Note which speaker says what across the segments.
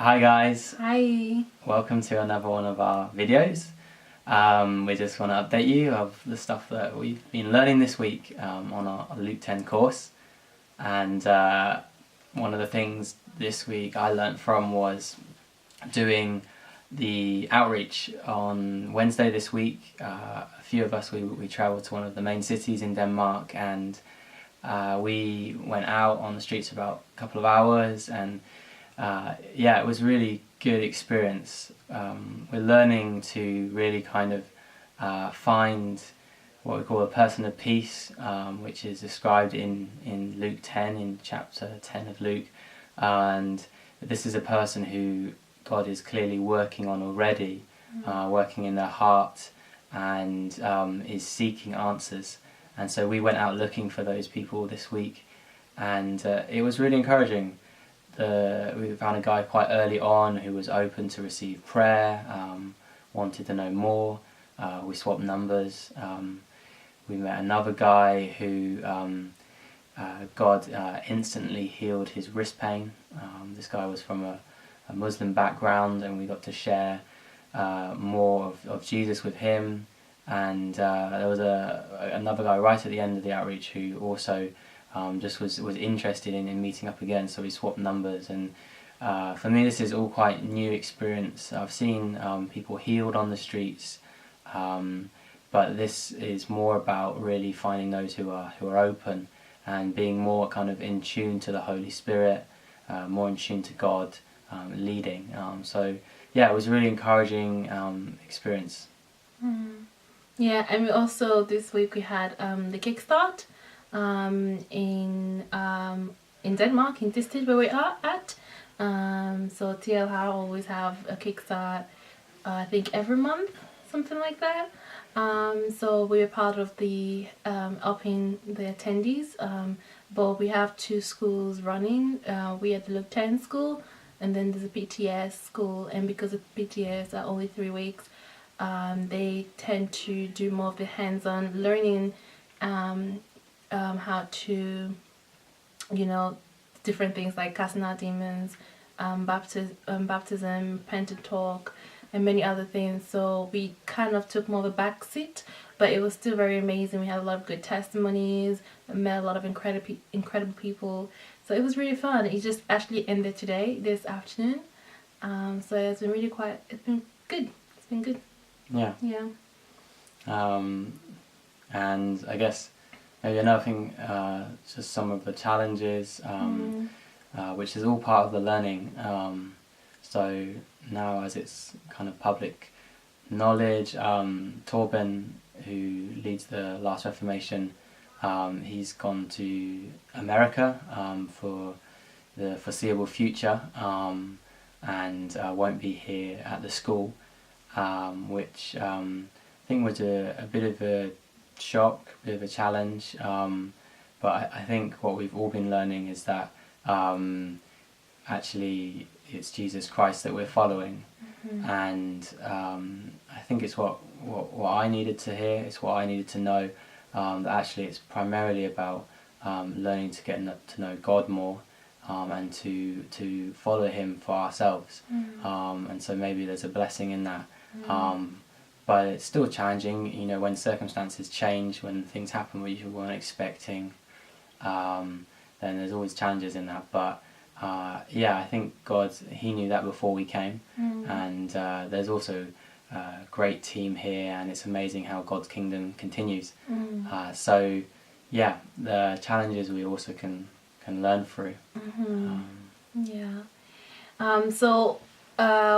Speaker 1: Hi guys,
Speaker 2: Hi.
Speaker 1: welcome to another one of our videos. We just want to update you of the stuff that we've been learning this week on our Luke 10 course. And one of the things this week I learnt from was doing the outreach on Wednesday this week. A few of us, we travelled to one of the main cities in Denmark, and we went out on the streets for about a couple of hours, and it was really good experience. We're learning to really kind of find what we call a person of peace, which is described in Luke 10, in chapter 10 of Luke. And this is a person who God is clearly working on already, working in their heart, and is seeking answers. And so we went out looking for those people this week, and it was really encouraging. We found a guy quite early on who was open to receive prayer, wanted to know more. We swapped numbers. We met another guy who God instantly healed his wrist pain. This guy was from a Muslim background, and we got to share more of Jesus with him. And there was another guy right at the end of the outreach who also just was interested in meeting up again, so we swapped numbers. And for me, this is all quite new experience. I've seen people healed on the streets, but this is more about really finding those who are open and being more kind of in tune to the Holy Spirit, more in tune to God leading. It was a really encouraging experience.
Speaker 2: Yeah, and we also this week we had the Kickstart in Denmark, in this state where we are at. So TLR always have a Kickstart, I think every month, something like that. So we're part of the helping the attendees. But we have two schools running. We at the Luke 10 school, and then there's a PTS school. And because the PTS are only 3 weeks, they tend to do more of the hands-on learning, how to, different things like casting out demons, baptism, Pentateuch, and many other things. So we kind of took more of a back seat, but it was still very amazing. We had a lot of good testimonies, met a lot of incredible people. So it was really fun. It just actually ended today, this afternoon. So it's been really it's been good. It's been good.
Speaker 1: Yeah.
Speaker 2: Yeah.
Speaker 1: And I guess maybe another thing, just some of the challenges, which is all part of the learning. So now, as it's kind of public knowledge, Torben, who leads the Last Reformation, he's gone to America for the foreseeable future, and won't be here at the school, which I think was a bit of a shock, a bit of a challenge, but I think what we've all been learning is that actually it's Jesus Christ that we're following. And I think it's what I needed to hear, it's what I needed to know, that actually it's primarily about learning to get to know God more, and to follow Him for ourselves. And so maybe there's a blessing in that. But it's still challenging, when circumstances change, when things happen where you weren't expecting, then there's always challenges in that. But I think God, He knew that before we came, and there's also a great team here, and it's amazing how God's kingdom continues. The challenges we also can learn through.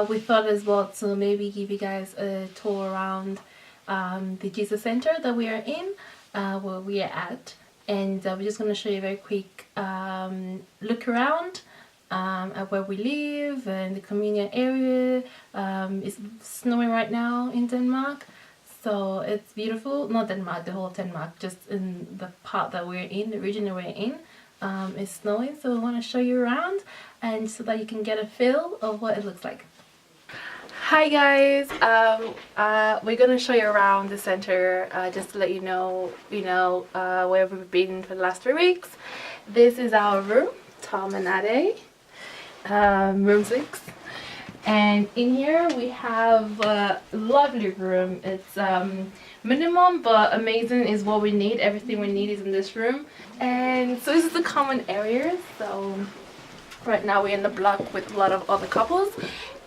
Speaker 2: We thought as well to maybe give you guys a tour around the Jesus Center that we are in, where we are at, and we're just going to show you a very quick look around at where we live and the communion area. It's snowing right now in Denmark, so it's beautiful. Not Denmark, the whole Denmark, just in the part that we're in, the region that we're in. It's snowing, so we want to show you around, and so that you can get a feel of what it looks like. Hi guys, we're gonna show you around the center, just to let you know, where we've been for the last 3 weeks. This is our room, Tom and Ade, room 6. And in here we have a lovely room. It's minimum but amazing is what we need. Everything we need is in this room. And so this is the common areas. So right now we're in the block with a lot of other couples,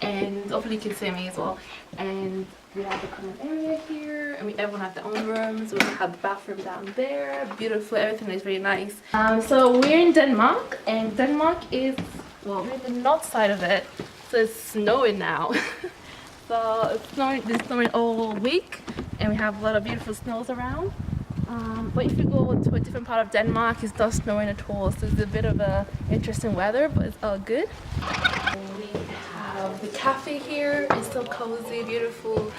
Speaker 2: and hopefully you can see me as well. And we have the common area here. I mean, everyone has their own rooms. We have the bathroom down there. Beautiful. Everything is really nice. So we're in Denmark, and Denmark is, well, we're in the north side of it. So it's snowing now. So it's snowing all week, and we have a lot of beautiful snows around. But if you go to a different part of Denmark, it's not snowing at all. So it's a bit of a interesting weather, but it's all good. We have the cafe here. It's so cozy, beautiful.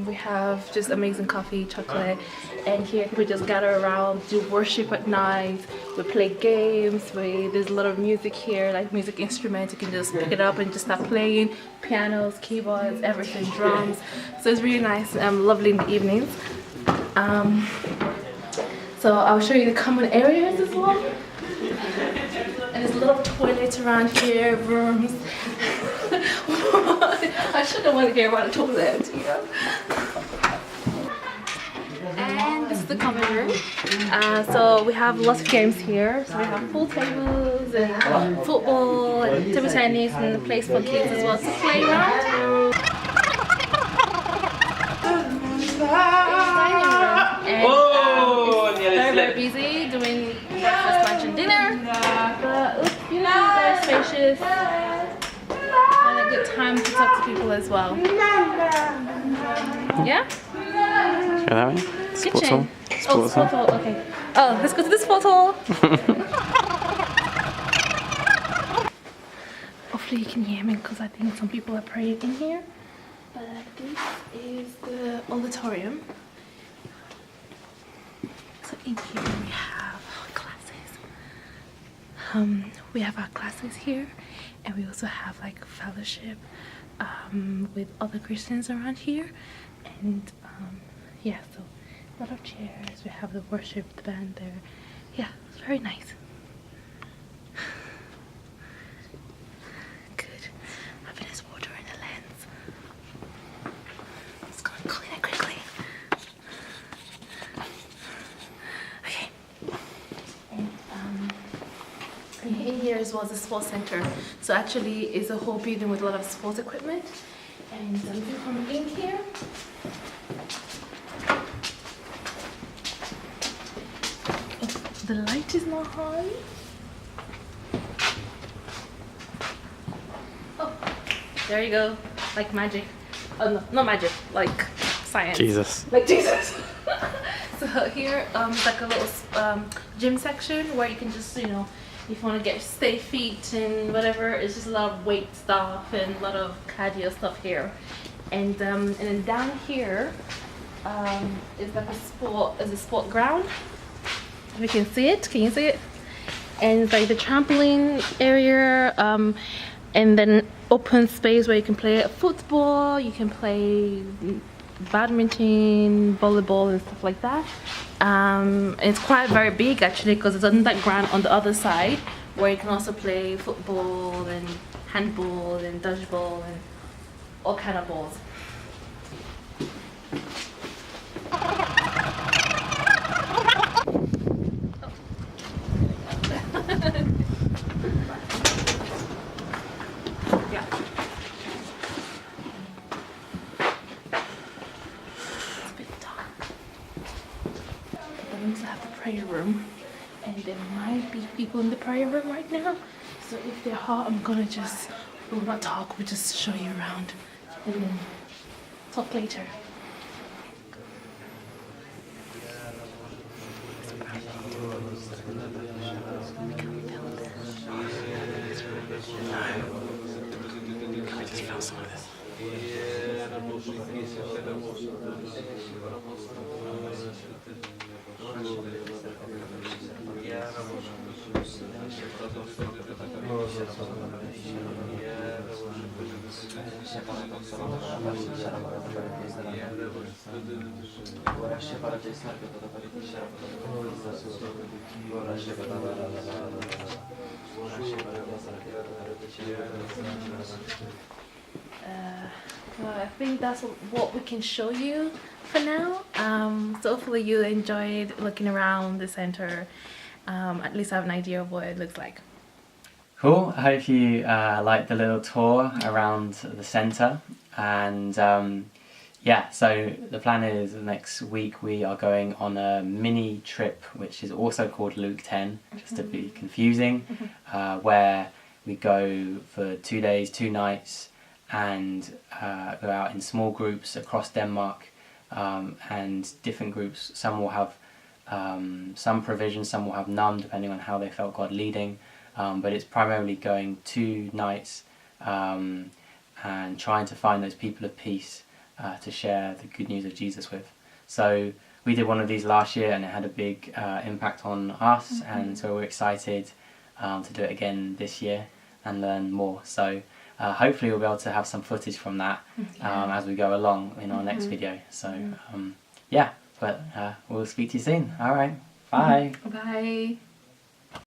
Speaker 2: We have just amazing coffee, chocolate, and here we just gather around, do worship at night. We play games. There's a lot of music here, like music instruments. You can just pick it up and just start playing. Pianos, keyboards, everything, drums. So it's really nice and lovely in the evenings. So I'll show you the common areas as well. And there's a lot of toilets around here, rooms. I shouldn't want to hear about a toilet, you know. And this is the common room. So we have lots of games here. So we have pool tables and football and table tennis and a place for kids as well to play around. And very busy doing breakfast, lunch and dinner. But you know, very spacious. And a good time to talk to people as well. Yeah?
Speaker 1: Go that way?
Speaker 2: Kitchen. Oh, sport hall. Okay. Oh, let's go to the sport hall. Hopefully you can hear me because I think some people are praying in here. But this is the auditorium. So in here we have classes. We have our classes here, and we also have like fellowship with other Christians around here. And yeah, so a lot of chairs. We have the worship, the band there. Yeah, it's very nice. Good. Having this water in the lens. Just gonna clean it quickly. Okay. And in here as well as the sports center. So actually it's a whole building with a lot of sports equipment. And if you come in here, the light is not high. Oh, there you go. Like magic. Oh no, not magic, like science.
Speaker 1: Jesus.
Speaker 2: Like Jesus. So here it's like a little gym section where you can just, you know, if you want to stay fit and whatever. It's just a lot of weight stuff and a lot of cardio stuff here. And then down here is like a sport ground. If you can see it, can you see it? And it's like the trampoline area, and then open space where you can play football, you can play badminton, volleyball and stuff like that. It's quite very big actually because there's another ground on the other side where you can also play football and handball and dodgeball and all kind of balls. Yeah. It's a bit dark. But we also have the prayer room, and there might be people in the prayer room right now. So if there are, I'm gonna just, we'll not talk, we'll just show you around and then talk later.
Speaker 1: Some of this.
Speaker 2: well, I think that's what we can show you for now. So hopefully you enjoyed looking around the center. At least have an idea of what it looks like.
Speaker 1: Cool. I hope you liked the little tour around the centre. And yeah, so the plan is next week we are going on a mini trip, which is also called Luke 10, just to be confusing, where we go for 2 days, 2 nights, and go out in small groups across Denmark, and different groups. Some will have some provision, some will have none, depending on how they felt God leading. But it's primarily going 2 nights and trying to find those people of peace to share the good news of Jesus with. So we did one of these last year and it had a big impact on us, and so we're excited to do it again this year and learn more. So hopefully we'll be able to have some footage from that as we go along in our next video. So yeah, but we'll speak to you soon. Alright, bye.
Speaker 2: Bye.